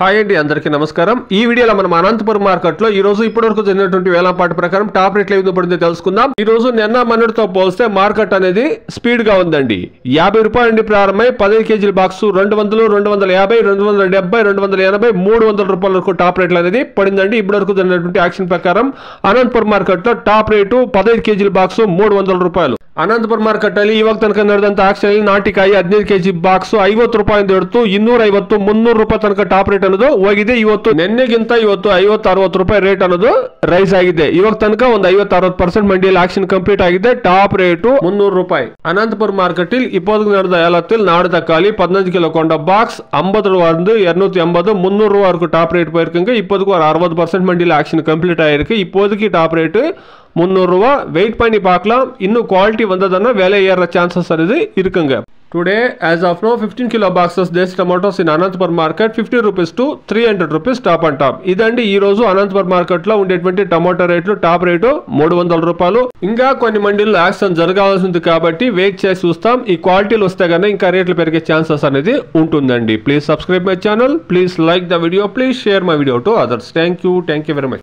Hi అండి, అందరికీ నమస్కారం. ఈ వీడియోలో మనం అనంతపురం మార్కెట్ లో ఈ రోజు ఇప్పటివరకు జరిగినటువంటి వేలంపాట ప్రకారం టాప్ రేట్లు ఏ విధంగా పడిందో తెలుసుకుందాం. ఈ రోజు నిన్న మొన్నటితో పోలిస్తే మార్కెట్ అనేది స్పీడ్ గా ఉందండి. 50 రూపాయల నుండి ప్రారంభమై 15 కేజీల బాక్స్ 200, 250, 270, 280, 300 రూపాయల వరకు టాప్ రేట్లు అనేది పడిందండి. ఇప్పటివరకు జరిగినటువంటి యాక్షన్ ప్రకారం అనంతపురం మార్కెట్ లో టాప్ రేటు 15 ಕೇಜಿ ಬಾಕ್ಸ್ 300 ರೂಪಾಯಿ. ಅನಂತಪುರ ಮಾರ್ಕೆಟ್ ಅಲ್ಲಿ ಇವಾಗ ತನಕ ನಡೆದಂತ ಆಕ್ಷನ್ ನಾಟಿಕಾಯಿ 15 ಕೇಜಿ ಬಾಕ್ಸ್ 50 ರೂಪಾಯಿಂದ ಹಿಡಿದು 250, 300 ರೂಪಾಯಿ ತನಕ ಟಾಪ್ ರೇಟ್ ಅನ್ನೋದು ಹೋಗಿದೆ. ಇವತ್ತು ನಿನ್ನೆಗಿಂತ ಇವತ್ತು 50-60 ರೂಪಾಯಿ ರೇಟ್ ಅನ್ನೋದು ರೈಸ್ ಆಗಿದೆ. ಇವಾಗ ತನಕ ಒಂದು 50-60% ಮಂಡಿಯಲ್ಲಿ ಆಕ್ಷನ್ ಕಂಪ್ಲೀಟ್ ಆಗಿದೆ. ಟಾಪ್ ರೇಟು 300 ರೂಪಾಯಿ. ಅನಂತಪುರ ಮಾರ್ಕೆಟ್ இப்போது நடந்த ஏலத்தில் நாடு தக்காளி 15 கிலோ கொண்ட பாக்ஸ் 50 ரூபா இருந்து 280, 300 ரூபா வரைக்கும் டாப் ரேட் போயிருக்குங்க. இப்போதுக்கு ஒரு 60% மண்டியில் ஆக்ஷன் கம்ப்ளீட் ஆயிருக்கு. இப்போதைக்கு டாப் ரேட்டு 300 ரூபா. வெயிட் பண்ணி பார்க்கலாம். இன்னும் குவாலிட்டி வந்ததுன்னா விலை ஏற சான்சஸ் అనేది இருக்குங்க. Today, as of now, 15 kilo boxes Desi tomatoes in Anantapur market 50 rupees to 300 rupees top and top. ఇదండి ఈ రోజు అనంతపురం మార్కెట్ లో ఉండేటువంటి టమాటో రేట్లు. టాప్ రేటు 300 రూపాయలు. ఇంకా కొన్ని మండీల్లో యాక్షన్ జరగాల్సింది కాబట్టి వెయిట్ చేసి చూస్తాం. ఈ క్వాలిటీలు వస్తే కన్నా ఇంకా రేట్లు పెరిగే ఛాన్సెస్ అనేది ఉంటుందండి. Please subscribe my channel, please like the video, please share my video to others. Thank you very much.